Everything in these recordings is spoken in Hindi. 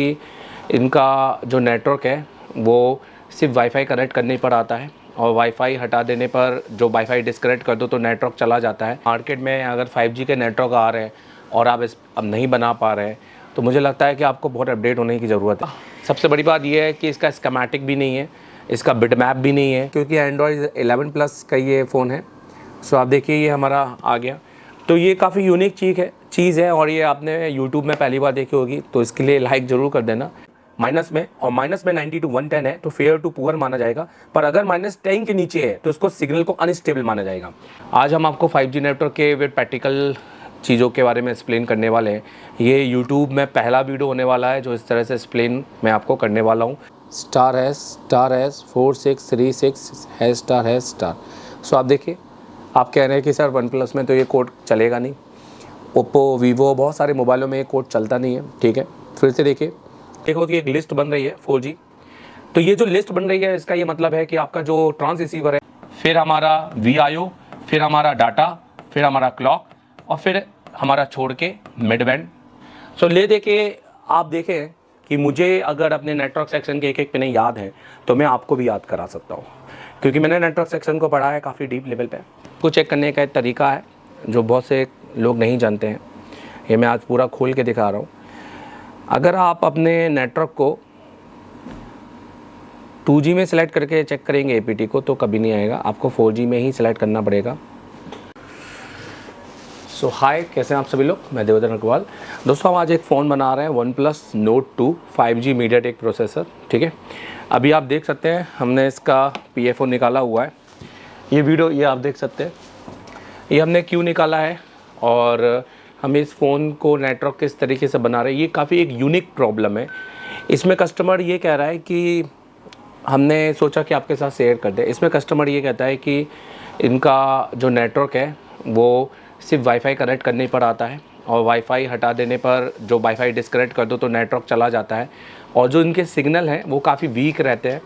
कि इनका जो नेटवर्क है वो सिर्फ वाईफाई कनेक्ट करने पर आता है और वाईफाई हटा देने पर जो वाईफाई डिस्कनेक्ट कर दो तो नेटवर्क चला जाता है। मार्केट में अगर 5G के नेटवर्क आ रहे हैं और आप अब नहीं बना पा रहे हैं तो मुझे लगता है कि आपको बहुत अपडेट होने की ज़रूरत है। सबसे बड़ी बात यह है कि इसका स्कीमेटिक भी नहीं है, इसका बिटमैप भी नहीं है, क्योंकि एंड्रॉयड 11 प्लस का ये फ़ोन है। सो आप देखिए ये हमारा आ गया, तो ये काफ़ी यूनिक चीज़ है और ये आपने यूट्यूब में पहली बार देखी होगी, तो इसके लिए लाइक ज़रूर कर देना। माइनस में 90 to 110 है तो फेयर टू पुअर माना जाएगा, पर अगर -10 के नीचे है तो इसको सिग्नल को अनस्टेबल माना जाएगा। आज हम आपको 5G नेटवर्क के विद प्रैक्टिकल चीज़ों के बारे में एक्सप्लेन करने वाले हैं। ये यूट्यूब में पहला वीडियो होने वाला है जो इस तरह से एक्सप्लेन मैं आपको करने वाला हूँ। *#4636##. सो आप देखिए, आप कह रहे हैं कि सर वन प्लस में तो ये कोड चलेगा नहीं, ओप्पो, वीवो, बहुत सारे मोबाइलों में ये कोड चलता नहीं है। ठीक है, फिर से देखिए, देखो कि एक लिस्ट बन रही है 4G। तो ये जो लिस्ट बन रही है इसका ये मतलब है कि आपका जो ट्रांस रिसीवर है, फिर हमारा VIO, फिर हमारा डाटा, फिर हमारा क्लॉक और फिर हमारा छोड़ के मिड बैंड। सो ले देके आप देखें कि मुझे अगर अपने नेटवर्क सेक्शन के एक पिने याद है तो मैं आपको भी याद करा सकता हूँ, क्योंकि मैंने नेटवर्क सेक्शन को पढ़ा है काफ़ी डीप लेवल पे। को चेक करने का एक तरीका है जो बहुत से लोग नहीं जानते हैं, ये मैं आज पूरा खोल के दिखा रहा हूँ। अगर आप अपने नेटवर्क को 2G में सेलेक्ट करके चेक करेंगे APT को तो कभी नहीं आएगा, आपको 4G में ही सेलेक्ट करना पड़ेगा। सो हाय, कैसे हैं आप सभी लोग? मैं देवेंद्र अग्रवाल। दोस्तों, हम आज एक फ़ोन बना रहे हैं OnePlus Nord 2 5G MediaTek processor. ठीक है, अभी आप देख सकते हैं हमने इसका PFO निकाला हुआ है। ये वीडियो ये आप देख सकते हैं, ये हमने क्यों निकाला है और हम इस फ़ोन को नेटवर्क किस तरीके से बना रहे हैं। ये काफ़ी एक यूनिक प्रॉब्लम है। इसमें कस्टमर ये कह रहा है कि हमने सोचा कि आपके साथ शेयर कर दें। इसमें कस्टमर ये कहता है कि इनका जो नेटवर्क है वो सिर्फ वाईफाई कनेक्ट करने पर आता है और वाईफाई हटा देने पर जो वाईफाई डिस्कनेक्ट कर दो तो नेटवर्क चला जाता है और जो इनके सिग्नल हैं वो काफ़ी वीक रहते हैं।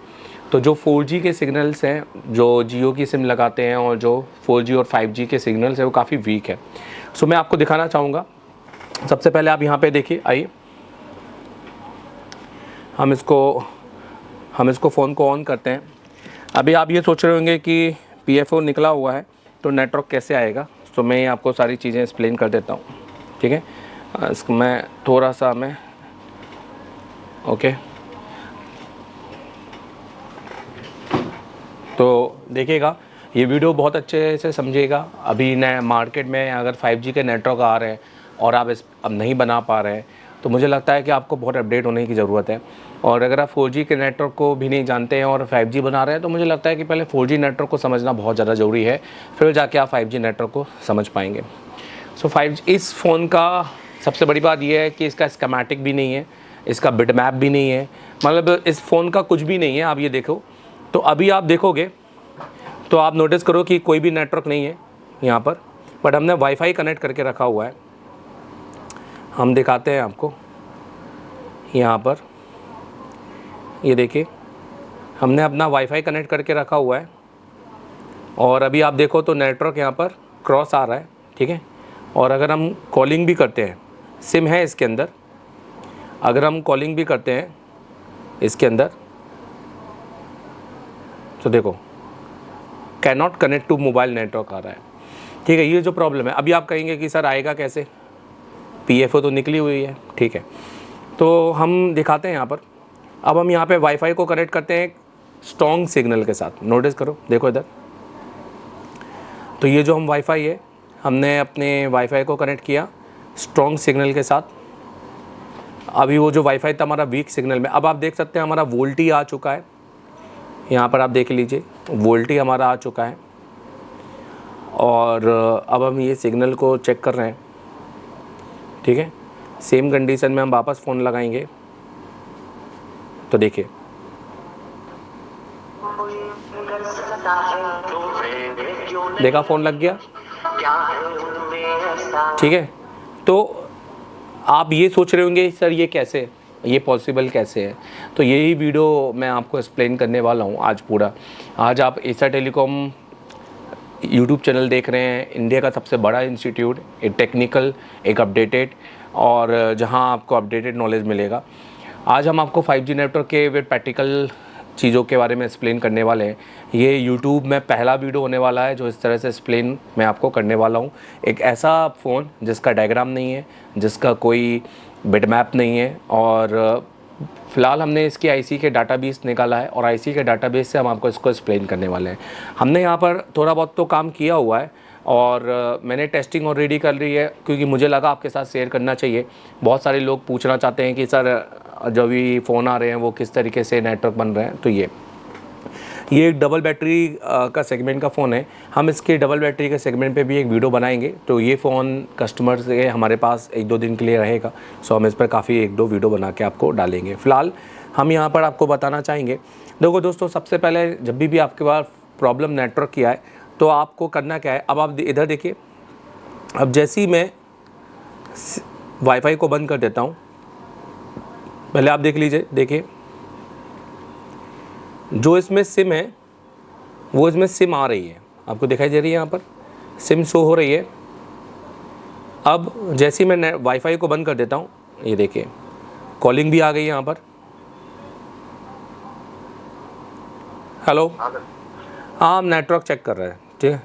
तो जो 4G के सिग्नल्स हैं, जो जियो की सिम लगाते हैं, और जो 4G और 5G के सिग्नल्स हैं वो काफ़ी वीक है। सो मैं आपको दिखाना चाहूँगा। सबसे पहले आप यहाँ पे देखिए, आइए हम इसको फ़ोन को ऑन करते हैं। अभी आप ये सोच रहे होंगे कि PFO निकला हुआ है तो नेटवर्क कैसे आएगा, तो मैं आपको सारी चीज़ें एक्सप्लेन कर देता हूँ। ठीक है, इसको मैं थोड़ा सा ओके, तो देखिएगा ये वीडियो बहुत अच्छे से समझिएगा। अभी नए मार्केट में अगर 5G के नेटवर्क आ रहे हैं और आप अब नहीं बना पा रहे हैं तो मुझे लगता है कि आपको बहुत अपडेट होने की ज़रूरत है। और अगर आप 4G के नेटवर्क को भी नहीं जानते हैं और 5G बना रहे हैं तो मुझे लगता है कि पहले 4G नेटवर्क को समझना बहुत ज़्यादा ज़रूरी है, फिर जाके आप 5G नेटवर्क को समझ पाएंगे। सो 5G इस फ़ोन का सबसे बड़ी बात यह है कि इसका स्कीमेटिक भी नहीं है, इसका बिटमैप भी नहीं है, मतलब इस फ़ोन का कुछ भी नहीं है। आप ये देखो, तो अभी आप देखोगे तो आप नोटिस करो कि कोई भी नेटवर्क नहीं है यहाँ पर, बट हमने वाईफाई कनेक्ट करके रखा हुआ है। हम दिखाते हैं आपको यहाँ पर, ये देखिए हमने अपना वाईफाई कनेक्ट करके रखा हुआ है और अभी आप देखो तो नेटवर्क यहाँ पर क्रॉस आ रहा है। ठीक है, और अगर हम कॉलिंग भी करते हैं, सिम है इसके अंदर, अगर हम कॉलिंग भी करते हैं इसके अंदर तो देखो can not connect to mobile network आ रहा है। ठीक है, ये जो प्रॉब्लम है। अभी आप कहेंगे कि सर आएगा कैसे, PFO तो निकली हुई है। ठीक है, तो हम दिखाते हैं यहाँ पर। अब हम यहाँ पे वाईफाई को कनेक्ट करते हैं स्ट्रॉन्ग सिग्नल के साथ। नोटिस करो, देखो इधर, तो ये जो हम वाईफाई है, हमने अपने वाईफाई को कनेक्ट किया स्ट्रॉन्ग सिग्नल के साथ। अभी वो जो वाईफाई था हमारा वीक सिग्नल में, अब आप देख सकते हैं हमारा वोल्टी आ चुका है। यहाँ पर आप देख लीजिए वोल्टी हमारा आ चुका है और अब हम ये सिग्नल को चेक कर रहे हैं। ठीक है, सेम कंडीशन में हम वापस फ़ोन लगाएंगे तो देखिए देखा फ़ोन लग गया। ठीक है, तो आप ये सोच रहे होंगे सर ये कैसे, ये पॉसिबल कैसे है, तो यही वीडियो मैं आपको एक्सप्लेन करने वाला हूँ आज पूरा। आज आप एशिया टेलीकॉम यूट्यूब चैनल देख रहे हैं, इंडिया का सबसे बड़ा इंस्टीट्यूट, एक टेक्निकल, एक अपडेटेड, और जहाँ आपको अपडेटेड नॉलेज मिलेगा। आज हम आपको 5G नेटवर्क के विद प्रैक्टिकल चीज़ों के बारे में एक्सप्लेन करने वाले हैं। ये YouTube में पहला वीडियो होने वाला है जो इस तरह से एक्सप्लेन मैं आपको करने वाला हूँ। एक ऐसा फ़ोन जिसका डायग्राम नहीं है, जिसका कोई बिटमैप नहीं है, और फ़िलहाल हमने इसकी आईसी के डाटाबेस निकाला है और आईसी के डाटाबेस से हम आपको इसको एक्सप्लेन करने वाले हैं। हमने यहाँ पर थोड़ा बहुत तो काम किया हुआ है और मैंने टेस्टिंग ऑलरेडी कर ली है, क्योंकि मुझे लगा आपके साथ शेयर करना चाहिए। बहुत सारे लोग पूछना चाहते हैं कि सर जो भी फ़ोन आ रहे हैं वो किस तरीके से नेटवर्क बन रहे हैं। तो ये एक डबल बैटरी का सेगमेंट का फ़ोन है। हम इसके डबल बैटरी के सेगमेंट पे भी एक वीडियो बनाएंगे। तो ये फ़ोन कस्टमर से हमारे पास 1-2 दिन के लिए रहेगा, सो हम इस पर काफ़ी 1-2 वीडियो बना के आपको डालेंगे। फ़िलहाल हम यहाँ पर आपको बताना चाहेंगे, देखो दोस्तों, सबसे पहले जब भी आपके पास प्रॉब्लम नेटवर्क की आए तो आपको करना क्या है। अब आप इधर देखिए, अब जैसे ही मैं वाईफाई को बंद कर देता हूँ, पहले आप देख लीजिए, देखिए जो इसमें सिम है वो इसमें सिम आ रही है, आपको दिखाई दे रही है, यहाँ पर सिम शो हो रही है। अब जैसे ही मैं वाईफाई को बंद कर देता हूँ, ये देखिए कॉलिंग भी आ गई है यहाँ पर। हेलो, हाँ हम नेटवर्क चेक कर रहे हैं, ठीक है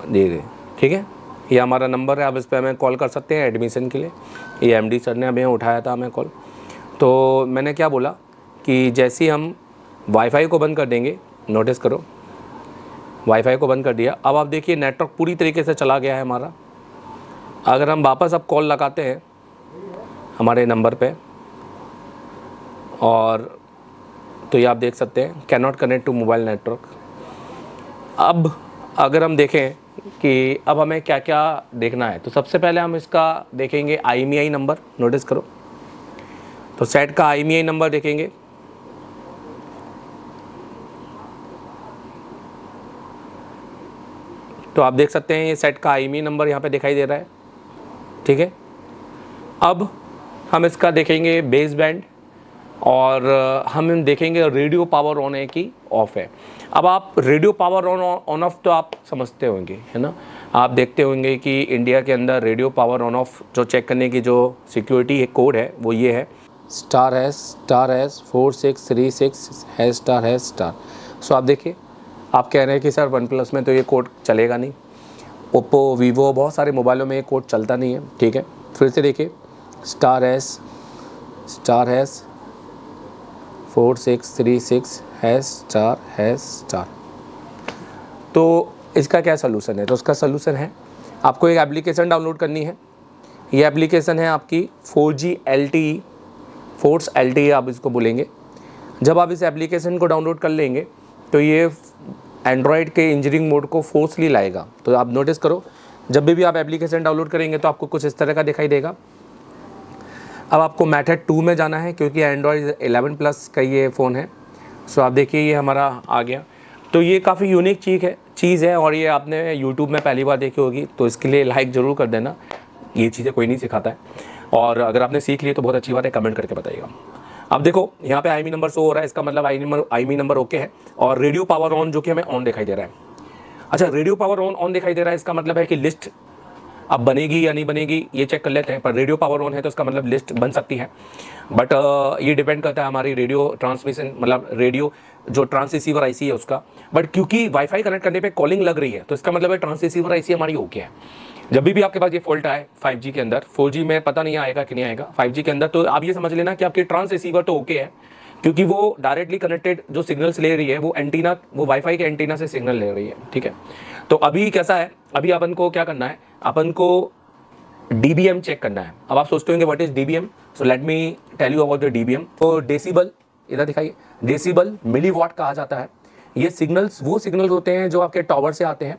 जी, ठीक है। ये हमारा नंबर है, आप इस पर हमें कॉल कर सकते हैं एडमिशन के लिए। ये एमडी सर ने अभी उठाया था हमें कॉल। तो मैंने क्या बोला कि जैसे ही हम वाईफाई को बंद कर देंगे, नोटिस करो वाईफाई को बंद कर दिया। अब आप देखिए नेटवर्क पूरी तरीके से चला गया है हमारा। अगर हम वापस अब कॉल लगाते हैं हमारे नंबर पे, और तो ये आप देख सकते हैं can not connect to mobile network. अब अगर हम देखें कि अब हमें क्या क्या देखना है, तो सबसे पहले हम इसका देखेंगे IMEI नंबर, नोटिस करो। तो सेट का IMEI नंबर देखेंगे। तो आप देख सकते हैं ये सेट का IMEI नंबर यहाँ पे दिखाई दे रहा है, ठीक है। अब हम इसका देखेंगे बेस बैंड, और हम देखेंगे रेडियो पावर ऑन है कि ऑफ है। अब आप रेडियो पावर ऑन ऑफ तो आप समझते होंगे, है ना। आप देखते होंगे कि इंडिया के अंदर रेडियो पावर ऑन ऑफ जो चेक करने की जो सिक्योरिटी कोड है वो ये है *#4636##*। सो आप देखिए, आप कह रहे हैं कि सर OnePlus में तो ये कोड चलेगा नहीं, ओप्पो, वीवो, बहुत सारे मोबाइलों में ये कोड चलता नहीं है, ठीक है। फिर से देखिए *#4636##*। तो इसका क्या सलूशन है? तो उसका सलूशन है, आपको एक एप्लीकेशन डाउनलोड करनी है। ये एप्लीकेशन है आपकी 4G LTE, फोर्स LTE आप इसको बोलेंगे। जब आप इस एप्लीकेशन को डाउनलोड कर लेंगे तो ये एंड्रॉयड के इंजीनियरिंग मोड को फोर्सली लाएगा। तो आप नोटिस करो, जब भी आप एप्लीकेशन डाउनलोड करेंगे तो आपको कुछ इस तरह का दिखाई देगा। अब आपको मेथड 2 में जाना है, क्योंकि एंड्रॉयड 11+ का ये फ़ोन है। सो आप देखिए ये हमारा आ गया। तो ये काफ़ी यूनिक चीज़ है, और ये आपने यूट्यूब में पहली बार देखी होगी, तो इसके लिए लाइक ज़रूर कर देना। ये चीज़ें कोई नहीं सिखाता है, और अगर आपने सीख ली तो बहुत अच्छी बात है, कमेंट करके बताइएगा। अब देखो यहाँ पे IMEI नंबर शो हो रहा है, इसका मतलब IMEI नंबर ओके है, और रेडियो पावर ऑन जो कि हमें ऑन दिखाई दे रहा है। अच्छा, रेडियो पावर ऑन दिखाई दे रहा है, इसका मतलब है कि लिस्ट अब बनेगी या नहीं बनेगी ये चेक कर लेते हैं। पर रेडियो पावर ऑन है तो इसका मतलब लिस्ट बन सकती है, बट ये डिपेंड करता है हमारी रेडियो ट्रांसमिशन, मतलब रेडियो जो ट्रांसरिसीवर आईसी है उसका। बट क्योंकि वाईफाई कनेक्ट करने पे कॉलिंग लग रही है, तो इसका मतलब है ट्रांसरिसीवर आईसी हमारी ओके है। जब भी आपके पास ये फॉल्ट आए 5G के अंदर, 4G में पता नहीं आएगा कि नहीं आएगा, 5G के अंदर, तो आप ये समझ लेना कि आपके ट्रांसरिसीवर तो ओके है, क्योंकि वो डायरेक्टली कनेक्टेड जो सिग्नल्स ले रही है वो एंटीना, वो वाईफाई के एंटीना से सिग्नल ले रही है, ठीक है। तो अभी कैसा है, अभी अपन को क्या करना है, अपन को DBM चेक करना है। अब आप सोचते होंगे what is DBM, so let me tell you about the DBM। तो डेसिबल, इधर दिखाइए, डेसिबल मिलीवॉट कहा जाता है। ये सिग्नल्स वो सिग्नल्स होते हैं जो आपके टावर से आते हैं,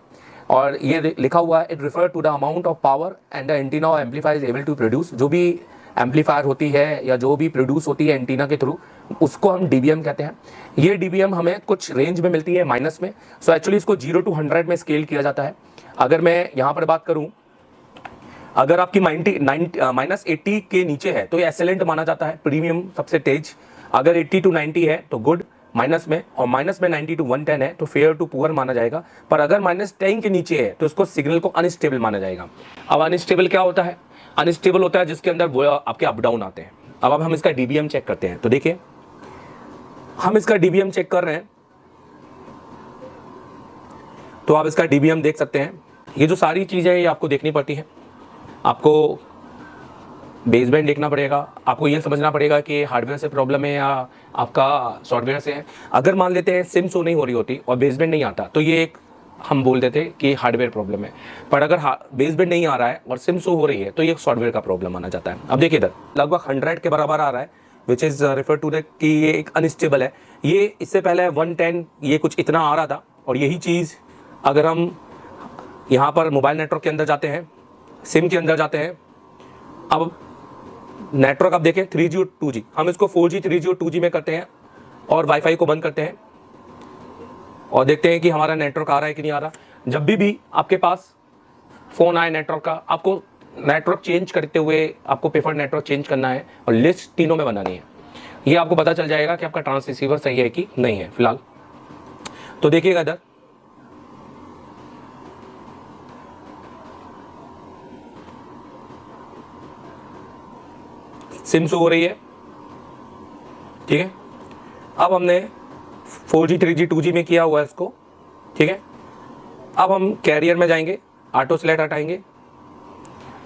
और ये लिखा हुआ है it refer to the amount of power and the antenna और amplifier is able to produce. जो भी एम्पलीफायर होती है या जो भी प्रोड्यूस होती है एंटीना के थ्रू, उसको हम DBM कहते हैं। ये DBM हमें कुछ रेंज में मिलती है, माइनस में। सो एक्चुअली इसको 0 to 100 में स्केल किया जाता है। अगर मैं यहाँ पर बात करूँ, अगर आपकी -80 के नीचे है तो ये एक्सेलेंट माना जाता है, प्रीमियम सबसे तेज। अगर 80 to 90 है तो गुड माइनस में, और माइनस में 90 to 110 है तो फेयर टू पुअर माना जाएगा। पर अगर -10 के नीचे है तो इसको सिग्नल को अनस्टेबल माना जाएगा। अब अनस्टेबल क्या होता है? अनस्टेबल होता है जिसके अंदर वो आपके अप डाउन आते हैं, अब हम इसका DBM चेक करते हैं। तो देखिए हम इसका DBM चेक कर रहे हैं, तो आप इसका DBM देख सकते हैं। ये जो सारी चीज़ें ये आपको देखनी पड़ती हैं, आपको बेसबैंड देखना पड़ेगा, आपको ये समझना पड़ेगा कि हार्डवेयर से प्रॉब्लम है या आपका सॉफ्टवेयर से है। अगर मान लेते हैं सिम शो नहीं हो रही होती और बेसबैंड नहीं आता तो ये एक हम बोल देते कि हार्डवेयर प्रॉब्लम है, पर अगर बेसबैंड नहीं आ रहा है और सिम शो हो रही है तो ये सॉफ्टवेयर का प्रॉब्लम माना जाता है। अब देखिए इधर लगभग 100 के बराबर आ रहा है, which is refer to that कि ये एक अनस्टेबल है। ये इससे पहले 110 ये कुछ इतना आ रहा था। और यही चीज़ अगर हम यहाँ पर मोबाइल नेटवर्क के अंदर जाते हैं, सिम के अंदर जाते हैं, अब नेटवर्क आप देखें 3G और 2G, हम इसको 4G 3G और 2G में करते हैं और वाईफाई को बंद करते हैं और देखते हैं कि हमारा नेटवर्क आ रहा है कि नहीं आ रहा। जब भी आपके पास फ़ोन आए नेटवर्क का, आपको नेटवर्क चेंज करते हुए आपको प्रेफर्ड नेटवर्क चेंज करना है और लिस्ट तीनों में बनानी है। ये आपको पता चल जाएगा कि आपका ट्रांसरिसीवर सही है कि नहीं है फिलहाल। तो देखिएगा इधर सिम शो हो रही है, ठीक है। अब हमने 4G 3G 2G में किया हुआ है इसको, ठीक है। अब हम कैरियर में जाएंगे, ऑटो सेलेक्ट हटाएंगे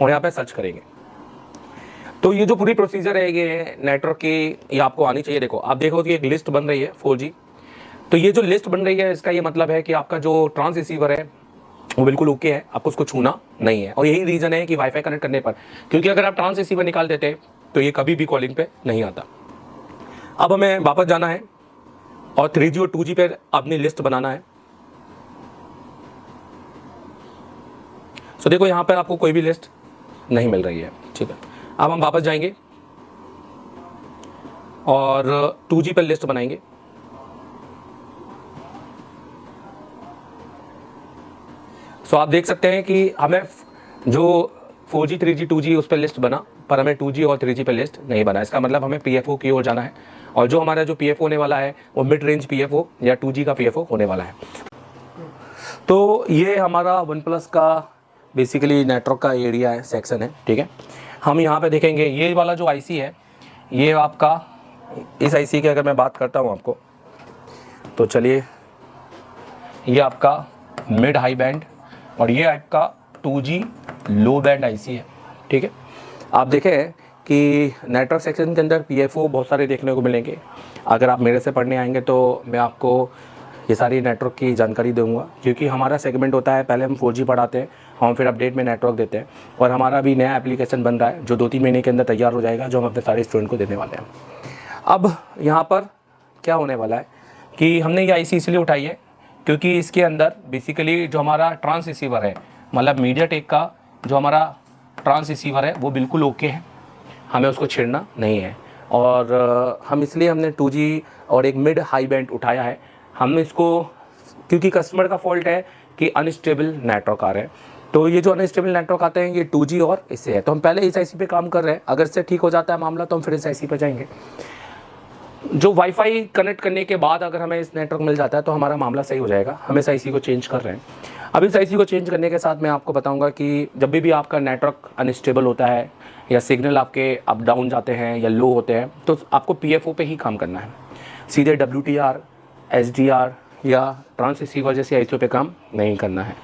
और यहाँ पे सर्च करेंगे। तो ये जो पूरी प्रोसीजर है ये नेटवर्क की, ये आपको आनी चाहिए। देखो आप देखो कि एक लिस्ट बन रही है 4G, तो ये जो लिस्ट बन रही है इसका ये मतलब है कि आपका जो ट्रांसरिसीवर है वो बिल्कुल ओके है, आपको उसको छूना नहीं है। और यही रीज़न है कि वाईफाई कनेक्ट करने पर, क्योंकि अगर आप ट्रांसरिसीवर निकाल देते तो ये कभी भी कॉलिंग पे नहीं आता। अब हमें वापस जाना है और 3G और 2G पे अपनी लिस्ट बनाना है। सो देखो यहाँ पर आपको कोई भी लिस्ट नहीं मिल रही है, ठीक है। अब हम वापस जाएंगे और 2G पर लिस्ट बनाएंगे। सो आप देख सकते हैं कि हमें जो 4G 3G 2G उस पर लिस्ट बना, पर हमें 2G और 3G पे लिस्ट नहीं बना। इसका मतलब हमें PFO की ओर जाना है और जो हमारा जो PFO होने वाला है वो मिड रेंज PFO या 2G का PFO होने वाला है। तो ये हमारा OnePlus का बेसिकली नेटवर्क का एरिया है, सेक्शन है, ठीक है। हम यहाँ पे देखेंगे ये वाला जो IC है, ये आपका इस IC की अगर मैं बात करता हूँ आपको, तो चलिए ये आपका मिड हाई बैंड और ये आपका 2G लो बैंड IC है, ठीक है। आप देखें कि नेटवर्क सेक्शन के अंदर PFO बहुत सारे देखने को मिलेंगे। अगर आप मेरे से पढ़ने आएंगे तो मैं आपको ये सारी नेटवर्क की जानकारी दूंगा, क्योंकि हमारा सेगमेंट होता है पहले हम 4G पढ़ाते हैं, हम फिर अपडेट में नेटवर्क देते हैं और हमारा भी नया एप्लीकेशन बन रहा है जो 2-3 महीने के अंदर तैयार हो जाएगा, जो हम अपने सारे स्टूडेंट को देने वाले हैं। अब यहाँ पर क्या होने वाला है कि हमने ये IC इसलिए उठाई है क्योंकि इसके अंदर बेसिकली जो हमारा ट्रांसरिसीवर है, मतलब मीडियाटेक का जो हमारा ट्रांसरिसीवर है वो बिल्कुल ओके है, हमें उसको छेड़ना नहीं है। और हम इसलिए हमने 2G और एक मिड हाई बैंड उठाया है। हम इसको क्योंकि कस्टमर का फॉल्ट है कि अनस्टेबल नेटवर्क आ रहे हैं, तो ये जो अनस्टेबल नेटवर्क आते हैं ये 2G और इससे है, तो हम पहले इस IC पे काम कर रहे हैं। अगर इससे ठीक हो जाता है मामला तो हम फिर इस IC पे जाएंगे। जो वाईफाई कनेक्ट करने के बाद अगर हमें इस नेटवर्क मिल जाता है तो हमारा मामला सही हो जाएगा। हम इस IC को चेंज कर रहे हैं। अब इस IC को चेंज करने के साथ मैं आपको बताऊंगा कि जब भी आपका नेटवर्क अनस्टेबल होता है या सिग्नल आपके अप डाउन जाते हैं या लो होते हैं तो आपको PFO पे ही काम करना है, सीधे WTR SDR या ट्रांसरिसीवर जैसे IC पे काम नहीं करना है।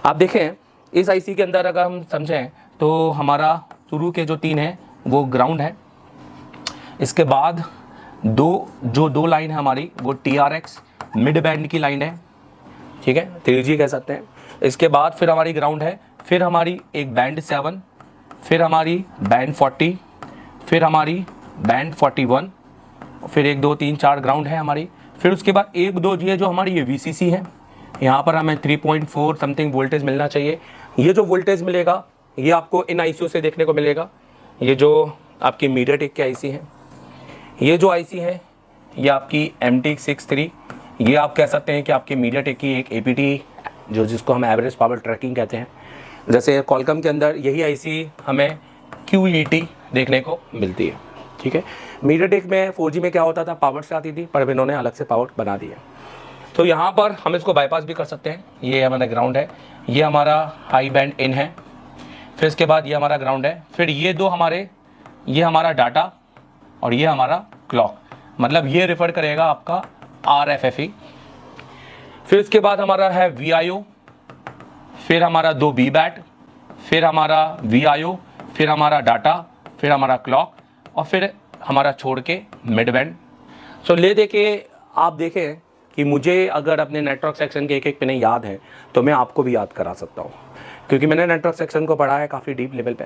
आप देखें इस IC के अंदर अगर हम समझें तो हमारा शुरू के जो 3 हैं वो ग्राउंड है, इसके बाद दो लाइन है हमारी वो TRX मिड बैंड की लाइन है, ठीक है, 3G कह सकते हैं। इसके बाद फिर हमारी ग्राउंड है, फिर हमारी एक बैंड 7, फिर हमारी बैंड 40, फिर हमारी बैंड 41, फिर 1 2 3 4 ग्राउंड है हमारी। फिर उसके बाद 1 2 ये जो हमारी ये VCC है, यहाँ पर हमें 3.4 समथिंग वोल्टेज मिलना चाहिए। ये जो वोल्टेज मिलेगा ये आपको इन IC से देखने को मिलेगा। ये जो आपकी मीडियाटेक के IC है, ये जो IC है ये आपकी MT63, ये आप कह सकते हैं कि आपके मीडियाटेक की एक APT जो जिसको हम एवरेज पावर ट्रैकिंग कहते हैं। जैसे कॉलकम के अंदर यही IC हमें QET देखने को मिलती है, ठीक है। मीडियाटेक में 4G में क्या होता था, पावर से आती थी, पर इन्होंने अलग से पावर बना दी है। तो यहाँ पर हम इसको बाईपास भी कर सकते हैं। ये हमारा ग्राउंड है, ये हमारा हाई बैंड इन है, फिर इसके बाद ये हमारा ग्राउंड है, फिर ये दो हमारे ये हमारा डाटा और ये हमारा क्लॉक, मतलब ये रेफर करेगा आपका RFFE। फिर इसके बाद हमारा है VIO, फिर हमारा 2 BBAT, फिर हमारा VIO, फिर हमारा डाटा, फिर हमारा क्लॉक और फिर हमारा छोड़ के मिड बैंड। सो ले दे के आप देखें कि मुझे अगर अपने नेटवर्क सेक्शन के एक एक पिने याद है तो मैं आपको भी याद करा सकता हूँ, क्योंकि मैंने नेटवर्क सेक्शन को पढ़ा है काफ़ी डीप लेवल पे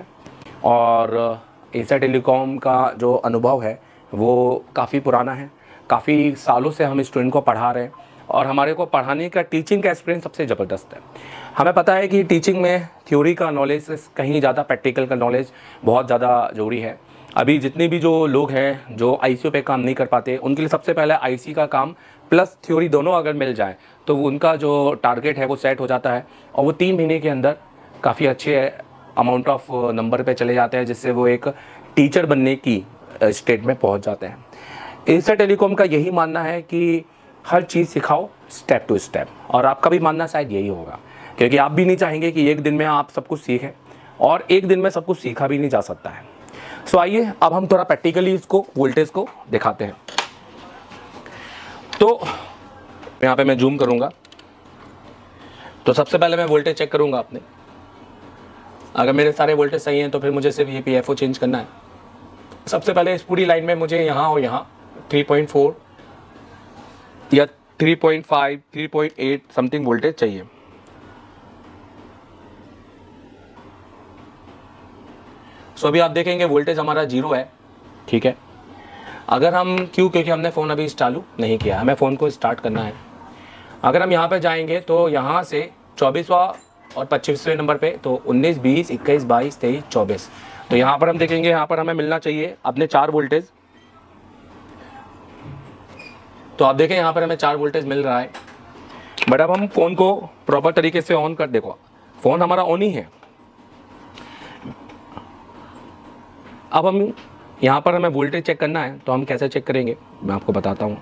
और एशिया टेलीकॉम का जो अनुभव है वो काफ़ी पुराना है। काफ़ी सालों से हम स्टूडेंट को पढ़ा रहे हैं और हमारे को पढ़ाने का टीचिंग का एक्सपीरियंस सबसे ज़बरदस्त है। हमें पता है कि टीचिंग में थ्योरी का नॉलेज से कहीं ज़्यादा प्रैक्टिकल का नॉलेज बहुत ज़्यादा ज़रूरी है। अभी जितने भी जो लोग हैं जो ICU पे काम नहीं कर पाते, उनके लिए सबसे पहले IC का काम प्लस थ्योरी दोनों अगर मिल जाए तो उनका जो टारगेट है वो सेट हो जाता है और वो 3 महीने के अंदर काफ़ी अच्छे अमाउंट ऑफ नंबर पे चले जाते हैं, जिससे वो एक टीचर बनने की स्टेट में पहुंच जाते हैं। एशिया टेलीकॉम का यही मानना है कि हर चीज़ सिखाओ स्टेप टू स्टेप, और आपका भी मानना शायद यही होगा, क्योंकि आप भी नहीं चाहेंगे कि एक दिन में आप सब कुछ सीखें और एक दिन में सब कुछ सीखा भी नहीं जा सकता है। सो आइए अब हम थोड़ा प्रैक्टिकली इसको वोल्टेज को दिखाते हैं। तो यहाँ पे मैं जूम करूँगा तो सबसे पहले मैं वोल्टेज चेक करूँगा अपने। अगर मेरे सारे वोल्टेज सही हैं तो फिर मुझे सिर्फ ये PFO चेंज करना है। सबसे पहले इस पूरी लाइन में मुझे यहाँ और यहाँ 3.4 या 3.5 3.8 समथिंग वोल्टेज चाहिए। सो अभी आप देखेंगे वोल्टेज हमारा 0 है, ठीक है। अगर हम क्योंकि हमने फ़ोन अभी चालू नहीं किया, हमें फ़ोन को स्टार्ट करना है। अगर हम यहाँ पे जाएंगे तो यहाँ से 24वां और 25वें नंबर पे तो 19 20 21 22 23 24, तो यहाँ पर हम देखेंगे यहाँ पर हमें मिलना चाहिए अपने 4 वोल्टेज। तो आप देखें यहाँ पर हमें 4 वोल्टेज मिल रहा है। बट अब हम फ़ोन को प्रॉपर तरीके से ऑन कर, देखो फ़ोन हमारा ऑन ही है। अब हम यहाँ पर हमें वोल्टेज चेक करना है, तो हम कैसे चेक करेंगे मैं आपको बताता हूँ,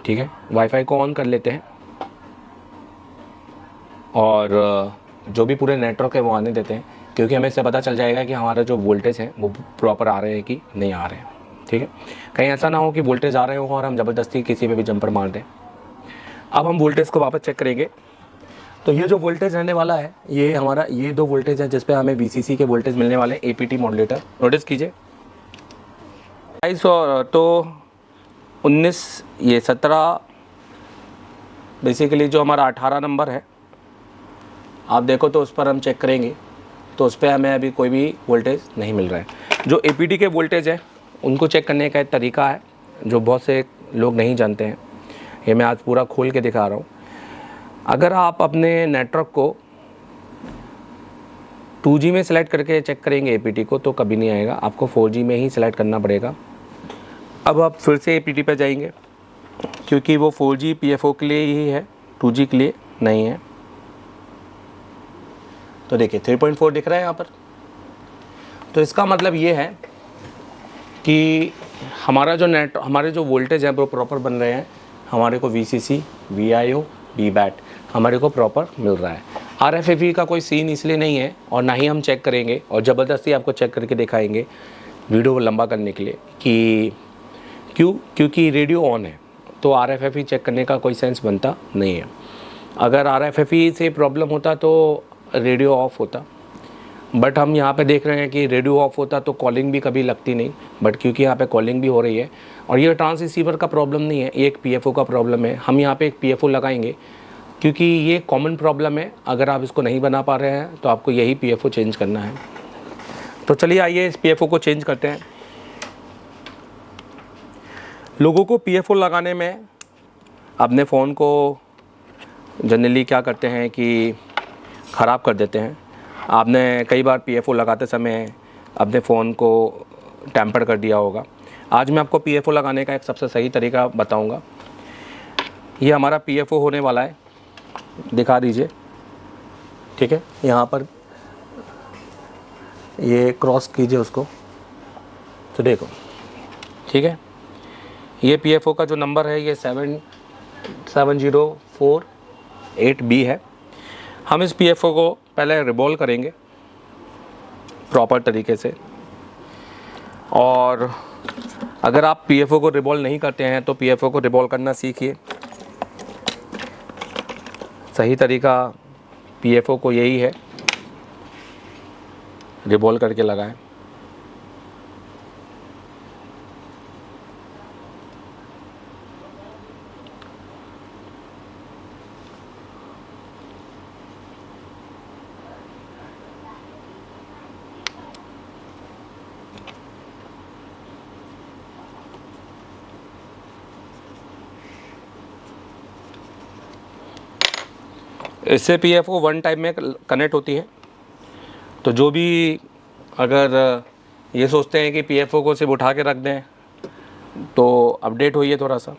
ठीक है। वाईफाई को ऑन कर लेते हैं और जो भी पूरे नेटवर्क है वो आने देते हैं, क्योंकि हमें इससे पता चल जाएगा कि हमारा जो वोल्टेज है वो प्रॉपर आ रहे हैं कि नहीं आ रहे हैं, ठीक है। कहीं ऐसा ना हो कि वोल्टेज आ रहे हो और हम ज़बरदस्ती किसी पे भी जंपर मार दें। अब हम वोल्टेज को वापस चेक करेंगे। तो ये जो वोल्टेज रहने वाला है ये हमारा ये 2 वोल्टेज है जिस पे हमें VCC के वोल्टेज मिलने वाले हैं, APT मॉड्यूलेटर। नोटिस कीजिए 2200 तो 19 ये 17 बेसिकली जो हमारा 18 नंबर है आप देखो तो उस पर हम चेक करेंगे तो उस पर हमें अभी कोई भी वोल्टेज नहीं मिल रहा है। जो APT के वोल्टेज है उनको चेक करने का एक तरीका है जो बहुत से लोग नहीं जानते हैं, ये मैं आज पूरा खोल के दिखा रहा हूँ। अगर आप अपने नेटवर्क को 2G में सेलेक्ट करके चेक करेंगे APT को तो कभी नहीं आएगा, आपको 4G में ही सेलेक्ट करना पड़ेगा। अब आप फिर से APT पे जाएंगे क्योंकि वो 4G PFO के लिए ही है, 2G के लिए नहीं है। तो देखिए 3.4 दिख रहा है यहाँ पर, तो इसका मतलब ये है कि हमारे जो वोल्टेज हैं वो प्रॉपर बन रहे हैं। हमारे को VCC VIO BBAT हमारे को प्रॉपर मिल रहा है। RFFE का कोई सीन इसलिए नहीं है और ना ही हम चेक करेंगे और ज़बरदस्ती आपको चेक करके दिखाएंगे वीडियो को लंबा करने के लिए कि क्योंकि रेडियो ऑन है तो RFFE चेक करने का कोई सेंस बनता नहीं है। अगर RFFE से प्रॉब्लम होता तो रेडियो ऑफ होता, बट हम यहाँ पे देख रहे हैं कि रेडियो ऑफ होता तो कॉलिंग भी कभी लगती नहीं, बट क्योंकि यहाँ पे कॉलिंग भी हो रही है और ये ट्रांसरिसीवर का प्रॉब्लम नहीं है, ये एक PFO का प्रॉब्लम है। हम यहाँ पे एक PFO लगाएंगे क्योंकि ये कॉमन प्रॉब्लम है। अगर आप इसको नहीं बना पा रहे हैं तो आपको यही PFO चेंज करना है। तो चलिए आइए इस PFO को चेंज करते हैं। लोगों को PFO लगाने में अपने फ़ोन को जनरली क्या करते हैं कि ख़राब कर देते हैं। आपने कई बार PFO लगाते समय अपने फ़ोन को टैम्पर कर दिया होगा। आज मैं आपको PFO लगाने का एक सबसे सही तरीका बताऊंगा। ये हमारा PFO होने वाला है, दिखा दीजिए, ठीक है। यहाँ पर ये क्रॉस कीजिए उसको, तो देखो, ठीक है। ये PFO का जो नंबर है ये 77048B है। हम इस PFO को पहले रिबॉल्व करेंगे प्रॉपर तरीके से। और अगर आप पीएफओ को रिवॉल्व नहीं करते हैं तो पीएफओ को रिवॉल्व करना सीखिए। सही तरीका पीएफओ को यही है, रिवॉल्व करके लगाएं। इससे पीएफओ वन टाइम में कनेक्ट होती है। तो जो भी अगर ये सोचते हैं कि पीएफओ को सिर्फ उठा के रख दें, तो अपडेट होइए थोड़ा सा।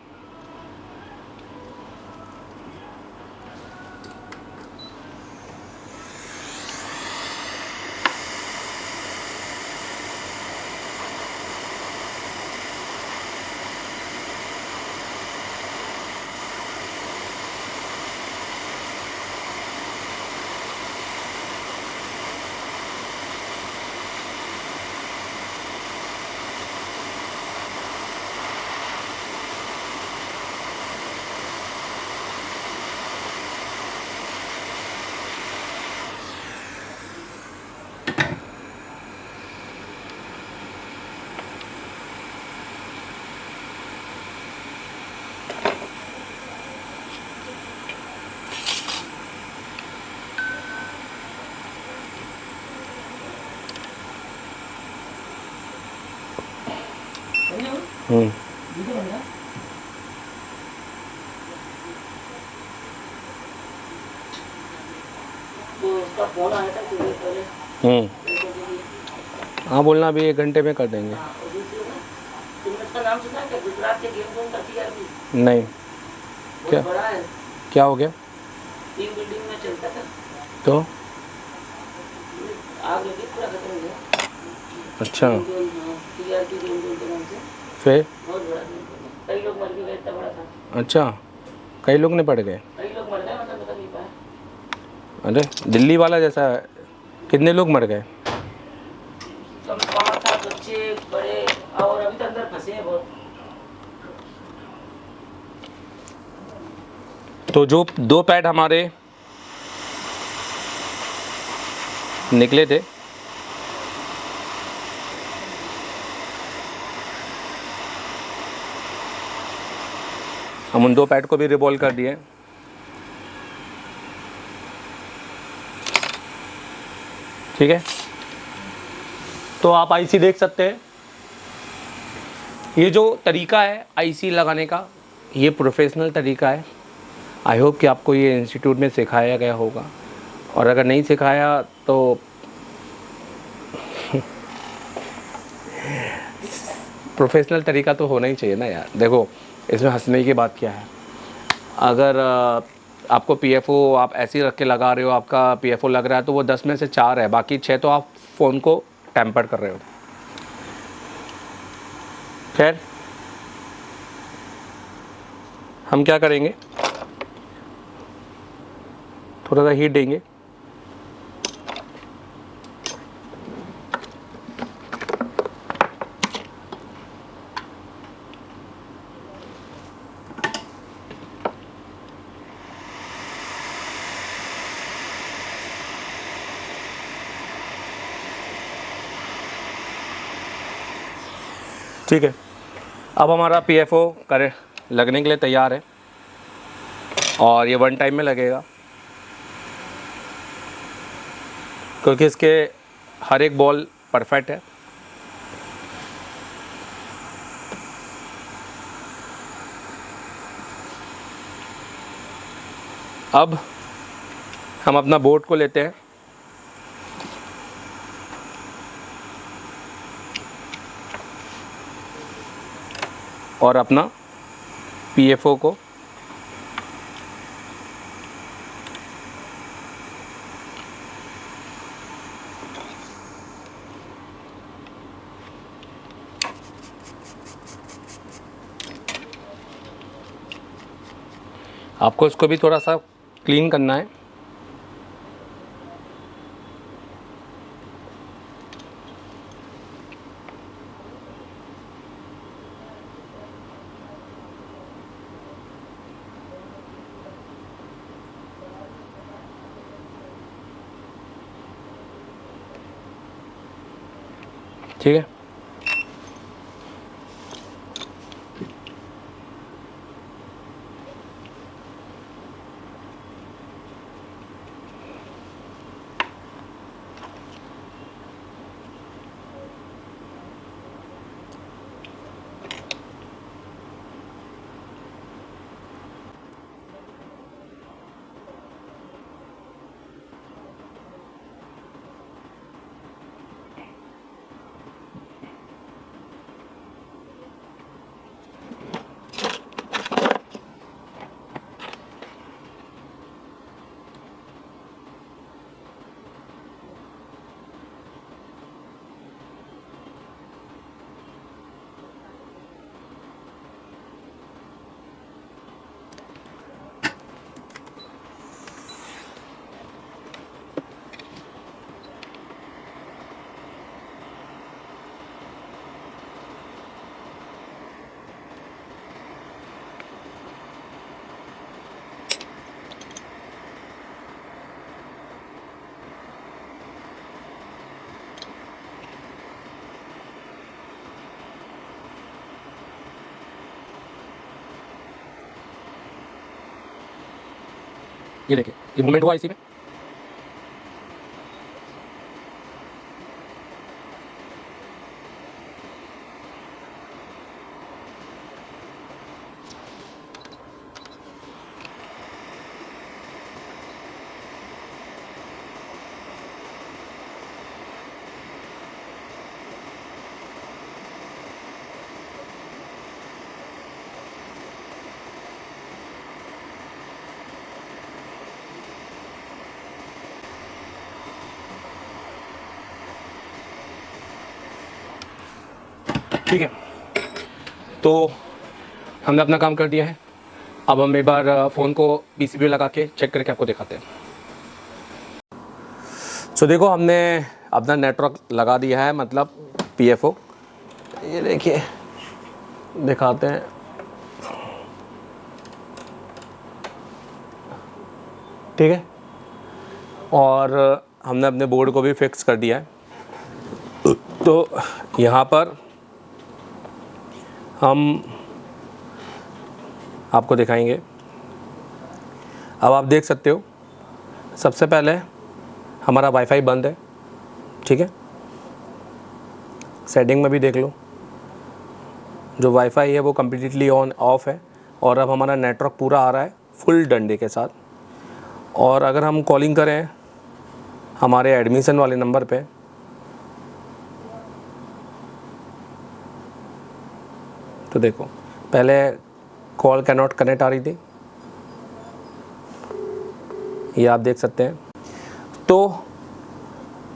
हम्म उसका फोन आया था कुछ देर पहले। हाँ, बोलना अभी 1 घंटे में कर देंगे। तुमने उसका नाम सुना है क्या? गुजरात के गेम जोन का टीआरपी नहीं, क्या बहुत बड़ा है। क्या हो गया? 3 बिल्डिंग में चलता था, तो आग लगी, पूरा खत्म हो गया। अच्छा, टीआरपी गेम जोन के नाम से फिर बहुत बड़ा गेम जोन है। कई लोग मर भी गए, इतना बड़ा था। अच्छा, कई लोग नहीं पड़ गए? कई लोग मर गए, मतलब बता नहीं पाए। अरे दिल्ली वाला जैसा है। कितने लोग मर गए? कम 5-7 बच्चे बड़े, और अभी तक अंदर फंसे हैं बहुत। तो जो 2 पैड हमारे निकले थे, हम उन 2 पैड को भी रिवॉल्व कर दिए। ठीक है, तो आप आईसी देख सकते हैं। ये जो तरीका है आईसी लगाने का, ये प्रोफेशनल तरीका है। आई होप कि आपको ये इंस्टीट्यूट में सिखाया गया होगा, और अगर नहीं सिखाया तो प्रोफेशनल तरीका तो होना ही चाहिए ना यार। देखो, इसमें हंसने की बात क्या है? अगर आपको पीएफओ आप ऐसे ही रख के लगा रहे हो, आपका पीएफओ लग रहा है, तो वो 10 में से 4 है, बाकी 6 तो आप फ़ोन को टैम्पर कर रहे हो। खैर, हम क्या करेंगे, थोड़ा सा हीट देंगे। ठीक है, अब हमारा पीएफओ करे लगने के लिए तैयार है, और ये 1 टाइम में लगेगा, क्योंकि इसके हर एक बॉल परफेक्ट है। अब हम अपना बोर्ड को लेते हैं, और अपना पीएफओ को आपको इसको भी थोड़ा सा क्लीन करना है। ठीक है। ये देखिए, ये मूवमेंट हुआ इसी में। ठीक है, तो हमने अपना काम कर दिया है। अब हम एक बार फ़ोन को पीसीबी लगा के चेक करके आपको दिखाते हैं। तो देखो, हमने अपना नेटवर्क लगा दिया है, मतलब पीएफओ। ये देखिए, दिखाते हैं। ठीक है, और हमने अपने बोर्ड को भी फिक्स कर दिया है। तो यहाँ पर हम आपको दिखाएंगे। अब आप देख सकते हो, सबसे पहले हमारा वाईफाई बंद है। ठीक है, सेटिंग में भी देख लो, जो वाईफाई है वो कम्प्लीटली ऑन ऑफ है। और अब हमारा नेटवर्क पूरा आ रहा है फुल डंडे के साथ। और अगर हम कॉलिंग करें हमारे एडमिशन वाले नंबर पे, तो देखो, पहले कॉल कैन नॉट कनेक्ट आ रही थी, ये आप देख सकते हैं। तो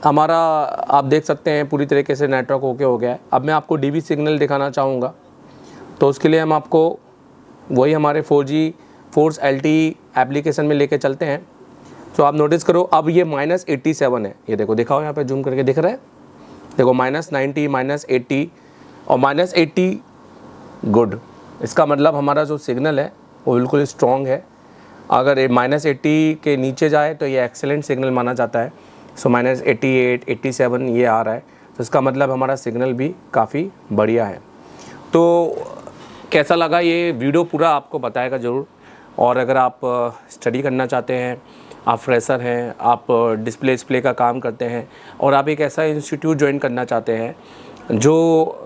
हमारा आप देख सकते हैं पूरी तरीके से नेटवर्क ओके हो गया है। अब मैं आपको डीबी सिग्नल दिखाना चाहूँगा, तो उसके लिए हम आपको वही हमारे 4G फोर्स LTE एप्लीकेशन में लेके चलते हैं। तो आप नोटिस करो, अब ये -87 है। ये देखो, दिखाओ यहाँ पे जूम करके, दिख रहा है? देखो, -90, -80 और -80 गुड। इसका मतलब हमारा जो सिग्नल है वो बिल्कुल स्ट्रॉन्ग है। अगर ये -80 के नीचे जाए तो ये एक्सेलेंट सिग्नल माना जाता है। सो -88, 87 ये आ रहा है, तो इसका मतलब हमारा सिग्नल भी काफ़ी बढ़िया है। तो कैसा लगा ये वीडियो, पूरा आपको बताएगा ज़रूर। और अगर आप स्टडी करना चाहते हैं, आप फ्रेशर हैं, आप डिस्प्ले का काम करते हैं और आप एक ऐसा इंस्टीट्यूट ज्वाइन करना चाहते हैं जो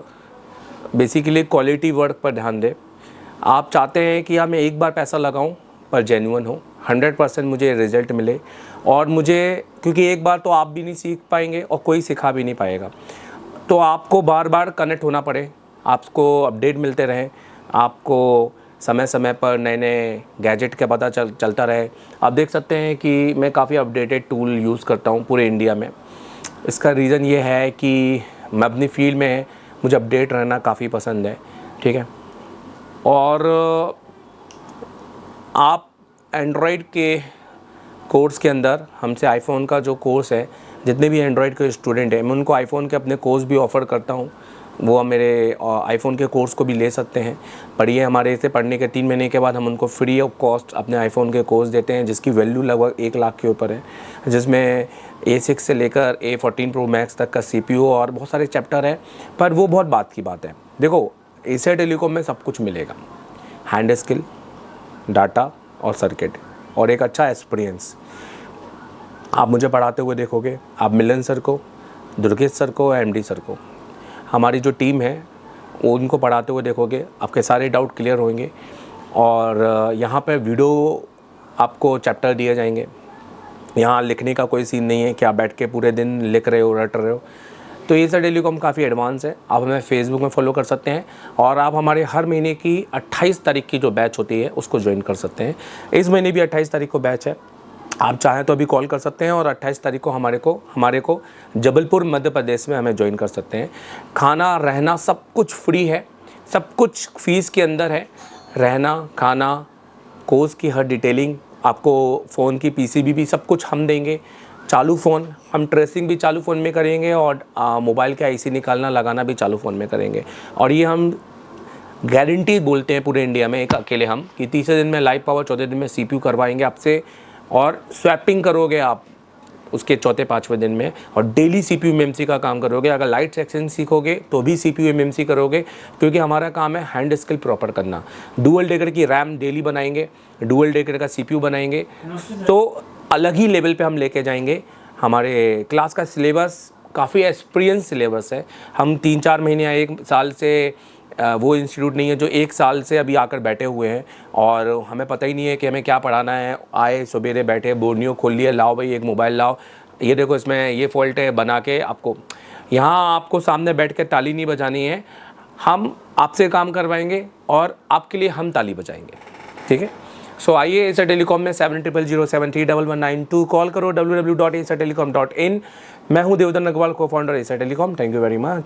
बेसिकली क्वालिटी वर्क पर ध्यान दे, आप चाहते हैं कि मैं एक बार पैसा लगाऊं पर जेन्युइन हो, 100% मुझे रिज़ल्ट मिले। और मुझे, क्योंकि एक बार तो आप भी नहीं सीख पाएंगे और कोई सिखा भी नहीं पाएगा, तो आपको बार बार कनेक्ट होना पड़े, आपको अपडेट मिलते रहें, आपको समय समय पर नए नए गैजेट का पता चलता रहे। आप देख सकते हैं कि मैं काफ़ी अपडेटेड टूल यूज़ करता हूँ पूरे इंडिया में। इसका रीज़न ये है कि मैं अपनी फील्ड में, मुझे अपडेट रहना काफ़ी पसंद है। ठीक है, और आप एंड्रॉयड के कोर्स के अंदर हमसे आईफोन का जो कोर्स है, जितने भी एंड्रॉयड के स्टूडेंट हैं मैं उनको आईफोन के अपने कोर्स भी ऑफ़र करता हूँ। वो हम मेरे आईफोन के कोर्स को भी ले सकते हैं। पढ़िए हमारे से पढ़ने के 3 महीने के बाद हम उनको फ्री ऑफ कॉस्ट अपने आईफोन के कोर्स देते हैं, जिसकी वैल्यू लगभग 1 लाख के ऊपर है, जिसमें A6 से लेकर A14 Pro Max तक का CPU और बहुत सारे चैप्टर है। पर वो बहुत बात की बात है। देखो एशिया टेलीकॉम में सब कुछ मिलेगा, हैंड स्किल, डाटा और सर्किट और एक अच्छा एक्सपीरियंस। आप मुझे पढ़ाते हुए देखोगे, आप मिलन सर को, दुर्गेश सर को, MD सर को, हमारी जो टीम है वो उनको पढ़ाते हुए देखोगे, आपके सारे डाउट क्लियर होंगे। और यहाँ पर वीडियो आपको चैप्टर दिए जाएंगे। यहाँ लिखने का कोई सीन नहीं है कि आप बैठ के पूरे दिन लिख रहे हो, रट रहे हो। तो एशिया टेलीकॉम काफ़ी एडवांस है। आप हमें फेसबुक में फॉलो कर सकते हैं और आप हमारे हर महीने की 28 तारीख की जो बैच होती है उसको ज्वाइन कर सकते हैं। इस महीने भी 28 तारीख को बैच है। आप चाहें तो अभी कॉल कर सकते हैं और 28 तारीख को हमारे को जबलपुर मध्य प्रदेश में हमें ज्वाइन कर सकते हैं। खाना रहना सब कुछ फ्री है, सब कुछ फीस के अंदर है। रहना, खाना, कोर्स की हर डिटेलिंग, आपको फ़ोन की PCB भी सब कुछ हम देंगे। चालू फ़ोन हम ट्रेसिंग भी चालू फ़ोन में करेंगे और मोबाइल के IC निकालना लगाना भी चालू फ़ोन में करेंगे। और ये हम गारंटी बोलते हैं पूरे इंडिया में एक अकेले हम कि तीसरे दिन में लाइव पावर, चौथे दिन में CPU करवाएंगे आपसे और स्वैपिंग करोगे आप उसके चौथे 5वें दिन में और डेली CPU MMC का काम करोगे। अगर लाइट सेक्शन सीखोगे तो भी CPU MMC करोगे, क्योंकि हमारा काम है हैंड स्किल प्रॉपर करना। डुअल डेकर की रैम डेली बनाएंगे, डुअल डेकर का CPU बनाएंगे, तो अलग ही लेवल पे हम लेके जाएंगे। हमारे क्लास का सिलेबस काफ़ी एक्सपीरियंस सिलेबस है। हम 3-4 महीने या 1 साल से वो इंस्टीट्यूट नहीं है जो 1 साल से अभी आकर बैठे हुए हैं और हमें पता ही नहीं है कि हमें क्या पढ़ाना है। आए सवेरे बैठे, बोर्नियो खोल लिए, लाओ भाई एक मोबाइल लाओ, ये देखो इसमें ये फॉल्ट है, बना के आपको यहाँ आपको सामने बैठ के ताली नहीं बजानी है। हम आपसे काम करवाएंगे और आपके लिए हम ताली बजाएंगे, ठीक है। सो आइए एशिया टेलीकॉम में 7000731192 कॉल करो, www.asiatelecom.in। मैं हूँ देवदत्त अग्रवाल, को founder Asia telecom. Thank you very much.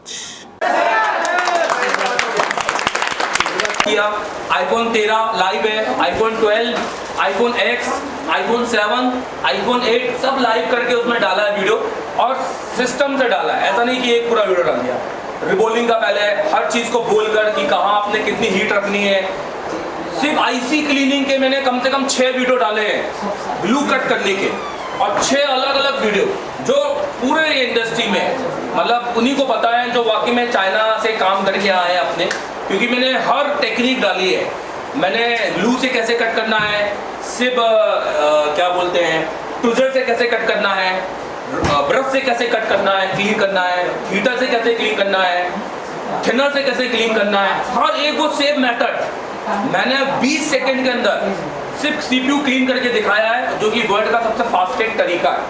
iPhone 13 live है, iPhone 12, iPhone X, iPhone 7, iPhone 8 सब लाइव करके उसमें डाला है वीडियो और सिस्टम से डाला है। ऐसा नहीं कि एक पूरा वीडियो डाल दिया। रिबोलिंग का पहले हर चीज़ को बोलकर कि कहाँ आपने कितनी हीट रखनी है। सिर्फ IC क्लीनिंग के मैंने कम से कम 6 वीडियो डाले हैं ब्लू कट करने के, और 6 अलग अलग वीडियो जो पूरे इंडस्ट्री में मतलब उन्हीं को पता है जो वाकई में चाइना से काम करके आए हैं अपने, क्योंकि मैंने हर टेक्निक डाली है। मैंने ग्लू से कैसे कट करना है, सिर्फ क्या बोलते हैं टूजर से कैसे कट करना है, ब्रश से कैसे कट करना है, क्लीन करना है, हीटर से कैसे क्लीन करना है, थिनर से कैसे क्लीन करना है, हर एक वो सेम मेथड मैंने 20 सेकंड के अंदर सिर्फ CPU क्लीन करके दिखाया है, जो कि वर्ल्ड का सबसे फास्टेस्ट तरीका है,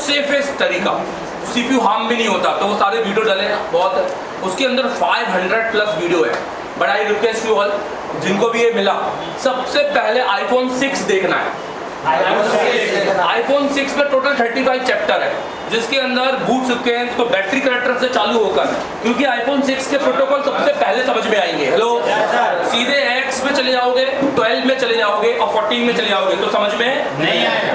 सेफेस्ट तरीका। CPU हार्म भी नहीं होता। तो वो सारे वीडियो डाले बहुत, उसके अंदर 500+ वीडियो है। But I request you all, जिनको भी ये मिला, सबसे पहले iPhone 6 देखना है। iPhone 6 में टोटल 35 चैप्टर है, जिसके अंदर बूट चुके हैं तो बैटरी कनेक्टर से चालू होकर, क्योंकि iPhone 6 के प्रोटोकॉल सबसे पहले समझ में आएंगे। हेलो, सीधे X में चले जाओगे, 12 में चले जाओगे और 14 में चले जाओगे तो समझ में नहीं आएगा।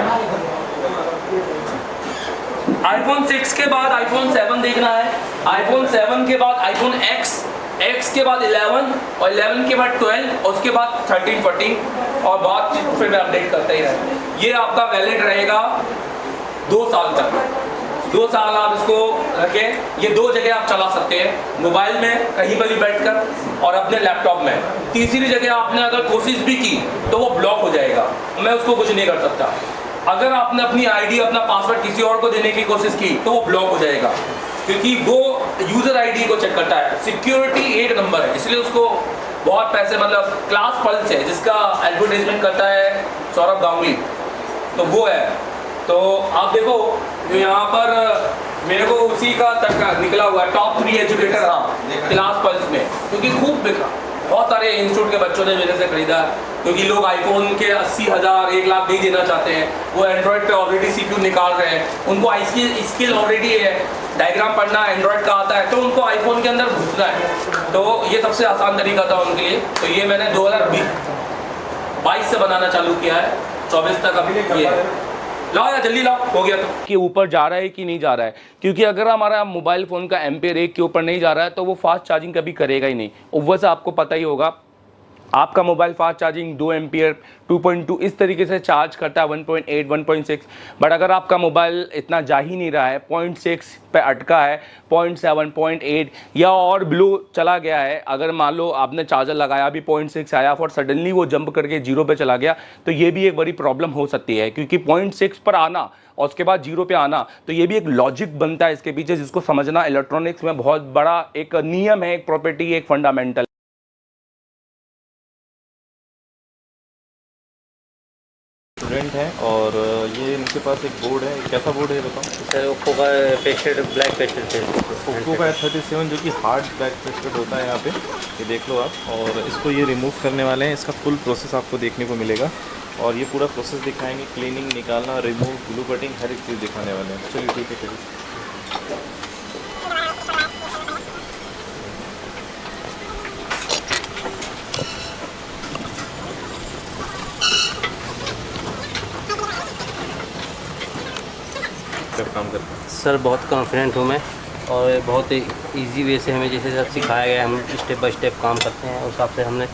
iPhone 6 के बाद iPhone 7 देखना है, iPhone 7 के बाद iPhone X, X के बाद 11 और 11 के बाद 12 और उसके बाद 13, 14 और बाद फिर मैं अपडेट करता ही रहता। ये आपका वैलिड रहेगा 2 साल तक। 2 साल आप इसको रखें। ये 2 जगह आप चला सकते हैं, मोबाइल में कहीं पर भी बैठकर और अपने लैपटॉप में। तीसरी जगह आपने अगर कोशिश भी की तो वो ब्लॉक हो जाएगा, मैं उसको कुछ नहीं कर सकता। अगर आपने अपनी ID, अपना पासवर्ड किसी और को देने की कोशिश की तो वो ब्लॉक हो जाएगा, क्योंकि वो यूज़र ID को चेक करता है। सिक्योरिटी 1 नंबर है, इसलिए उसको बहुत पैसे, मतलब क्लास पल्स है जिसका एडवर्टाइजमेंट करता है सौरभ गांगुली, तो वो है। तो आप देखो यहाँ पर मेरे को उसी का तक निकला हुआ है टॉप 3 एजुकेटर, हाँ, क्लास पल्स में, क्योंकि खूब बिका। बहुत सारे इंस्टीट्यूट के बच्चों ने मेरे से खरीदा, क्योंकि लोग आईफोन के 80,000 1 लाख नहीं देना चाहते हैं। वो एंड्रॉयड पे ऑलरेडी CPU निकाल रहे हैं, उनको स्किल ऑलरेडी है, डायग्राम पढ़ना एंड्रॉयड का आता है, तो उनको आईफोन के अंदर घुसना है। तो ये सबसे आसान तरीका था उनके लिए। तो ये मैंने 2022 से बनाना चालू किया है, 24 तक अभी ये है। लाओ यार जल्दी लाओ, हो गया तो के ऊपर जा रहा है कि नहीं जा रहा है, क्योंकि अगर हमारा मोबाइल फ़ोन का एम्पेयर 1 के ऊपर नहीं जा रहा है तो वो फास्ट चार्जिंग कभी करेगा ही नहीं। ऊपर से आपको पता ही होगा आपका मोबाइल फास्ट चार्जिंग 2 एम्पियर 2.2 इस तरीके से चार्ज करता है 1.8 1.6। बट अगर आपका मोबाइल इतना जा ही नहीं रहा है, 0.6 पे अटका है, 0.7 0.8 या और बिलो चला गया है, अगर मान लो आपने चार्जर लगाया भी 0.6 आया और सडनली वो जंप करके 0 पे चला गया, तो ये भी एक बड़ी प्रॉब्लम हो सकती है। क्योंकि 0.6 पर आना और उसके बाद 0 पे आना, तो ये भी एक लॉजिक बनता है इसके पीछे, जिसको समझना इलेक्ट्रॉनिक्स में बहुत बड़ा एक नियम है, एक प्रॉपर्टी, एक फंडामेंटल। स्टूडेंट हैं और ये इनके पास एक बोर्ड है। कैसा बोर्ड है ये बताओ? सर ओप्पो का पेस्टेड ब्लैक पेस्टेड ओप्पो का F37 जो कि हार्ड ब्लैक पेस्टेड होता है यहाँ पे, ये देख लो आप। और इसको ये रिमूव करने वाले हैं, इसका फुल प्रोसेस आपको देखने को मिलेगा और ये पूरा प्रोसेस दिखाएंगे, क्लीनिंग, निकालना, रिमूव, ग्लू कटिंग, हर एक चीज़ दिखाने वाले हैं। चलिए ठीक है चलिए। कब काम करते हैं? सर बहुत कॉन्फिडेंट हूँ मैं और बहुत इजी वे से हमें जैसे सब सिखाया गया है, हम स्टेप बाय स्टेप काम करते हैं, उस हिसाब से हमने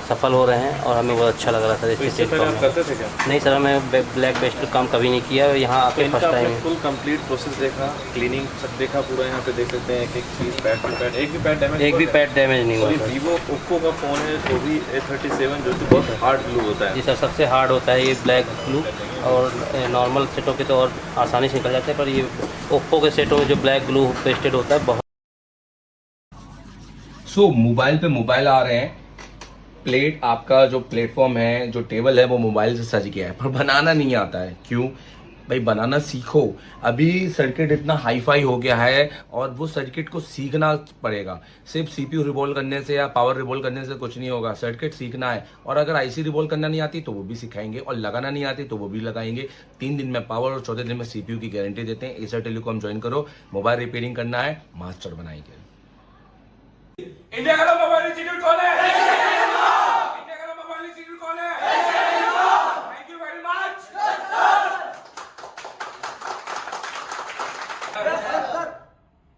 सफल हो रहे हैं और हमें बहुत अच्छा लग रहा था। तो इससे पहले आप करते थे क्या? नहीं सर, मैं ब्लैक बेस्ट काम कभी नहीं किया, यहाँ आके first time. Full complete process देखा, क्लीनिंग सब देखा पूरा, यहाँ पे देख सकते हैं एक एक चीज़, पैड टू पैड, एक भी पैड डैमेज नहीं हुआ। वीवो ओप्पो का फ़ोन है तो भी A37 जो कि बहुत हार्ड ग्लू होता है। जी सर, सबसे हार्ड होता है ये ब्लैक ग्लू, और नॉर्मल सेटों के तो और आसानी से निकल जाते हैं, पर ये ओप्पो के सेटों में जो ब्लैक ग्लू पेस्टेड होता है बहुत। सो मोबाइल पे मोबाइल आ रहे हैं, प्लेट आपका जो प्लेटफॉर्म है, जो टेबल है, वो मोबाइल से सज गया है, पर बनाना नहीं आता है। क्यों भाई? बनाना सीखो। अभी सर्किट इतना हाई फाई हो गया है और वो सर्किट को सीखना पड़ेगा। सिर्फ CPU रिवॉल्व करने से या पावर रिवॉल्व करने से कुछ नहीं होगा, सर्किट सीखना है। और अगर IC रिवॉल्व करना नहीं आती तो वो भी सिखाएंगे, और लगाना नहीं आती तो वो भी लगाएंगे। 3 दिन में पावर और 14 दिन में CPU की गारंटी देते हैं। एसर टेलीकॉम ज्वाइन करो, मोबाइल रिपेयरिंग करना है, मास्टर बनाएंगे। इंडिया का मोबाइल इंस्टीट्यूट कौन है? इंडिया का मोबाइल इंस्टीट्यूट कौन है? Thank you very much.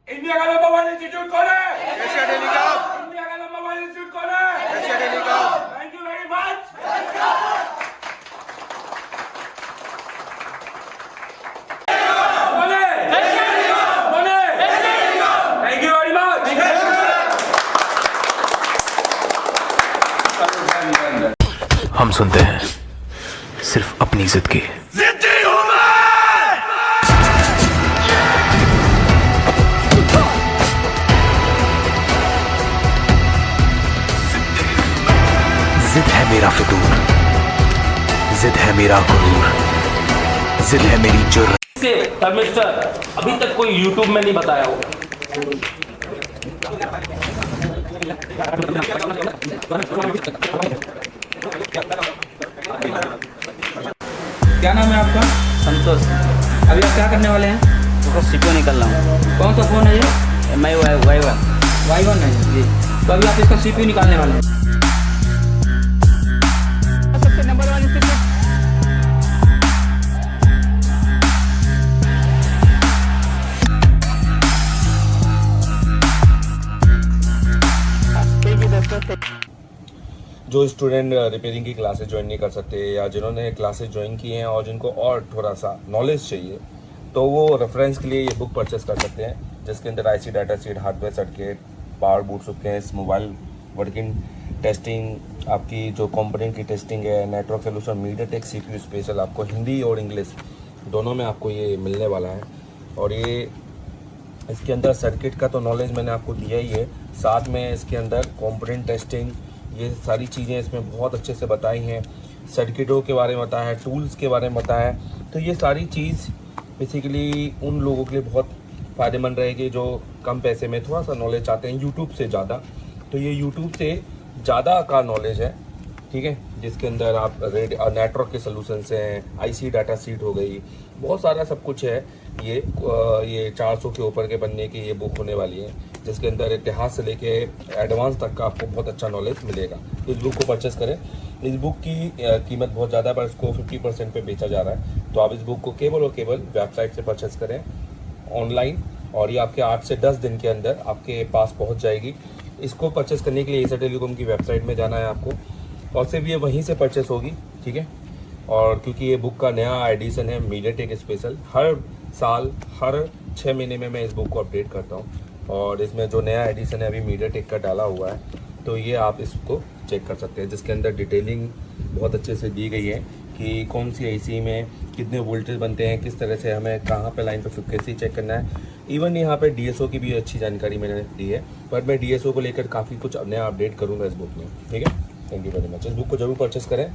India का मोबाइल इंस्टीट्यूट कौन है? Asia telecom. इंडिया का मोबाइल इंस्टीट्यूट कौन है? Asia telecom. Thank you very much. Thank you very much. हम सुनते हैं सिर्फ अपनी जिद की। जिद है मेरा फितूर, जिद है मेरा गुरूर, जिद है मेरी जुर्रत। मिस्टर अभी तक कोई YouTube में नहीं बताया हो। क्या नाम है आपका? संतोष। अभी आप क्या करने वाले हैं? तो सीपीयू निकल रहा हूँ। कौन सा फ़ोन है ये? मैं Y1 है जी। तो अभी आप इसका CPU निकालने वाले हैं। सबसे नंबर वाली जो स्टूडेंट रिपेयरिंग की क्लासेस ज्वाइन नहीं कर सकते या जिन्होंने क्लासेस ज्वाइन की हैं और जिनको और थोड़ा सा नॉलेज चाहिए, तो वो रेफरेंस के लिए ये बुक परचेस कर सकते हैं, जिसके अंदर IC data sheet, hardware circuit, power boot suitcase, mobile working testing, आपकी जो कंपोनेंट की टेस्टिंग है, network solution, MediaTek CPU special, आपको हिंदी और इंग्लिश दोनों में आपको ये मिलने वाला है। और ये इसके अंदर सर्किट का तो नॉलेज मैंने आपको दिया ही है, साथ में इसके अंदर कंपोनेंट टेस्टिंग, ये सारी चीज़ें इसमें बहुत अच्छे से बताई हैं। सर्किटों के बारे में बताया है, टूल्स के बारे में बताया है। तो ये सारी चीज़ बेसिकली उन लोगों के लिए बहुत फ़ायदेमंद रहेगी जो कम पैसे में थोड़ा सा नॉलेज चाहते हैं यूट्यूब से ज़्यादा। तो ये यूट्यूब से ज़्यादा का नॉलेज है, ठीक है, जिसके अंदर आप नेटवर्क के सोल्यूशंस हैं, IC डाटा शीट हो गई, बहुत सारा सब कुछ है। ये 400 के ऊपर के बनने की ये बुक होने वाली है। जिसके अंदर इतिहास से लेके एडवांस तक का आपको बहुत अच्छा नॉलेज मिलेगा। इस बुक को परचेस करें। इस बुक की कीमत बहुत ज़्यादा है पर इसको 50% पे बेचा जा रहा है, तो आप इस बुक को केवल और केवल वेबसाइट से परचेस करें ऑनलाइन, और ये आपके 8 से 10 दिन के अंदर आपके पास पहुंच जाएगी। इसको परचेस करने के लिए एशिया टेलीकॉम की वेबसाइट में जाना है आपको, और सिर्फ ये वहीं से परचेस होगी, ठीक है। और क्योंकि ये बुक का नया एडिशन है मीडियाटेक स्पेशल, हर साल हर 6 महीने में मैं इस बुक को अपडेट करता हूँ, और इसमें जो नया एडिशन है अभी मीडियाटेक का डाला हुआ है, तो ये आप इसको चेक कर सकते हैं, जिसके अंदर डिटेलिंग बहुत अच्छे से दी गई है कि कौन सी एसी में कितने वोल्टेज बनते हैं, किस तरह से हमें कहाँ पे लाइन पे फ्रिक्वेंसी चेक करना है। इवन यहाँ पे डीएसओ की भी अच्छी जानकारी मैंने दी है, पर मैं डीएसओ को लेकर काफ़ी कुछ नया अपडेट करूँगा इस बुक में, ठीक है। Thank you very much. इस बुक को जरूर परचेस करें।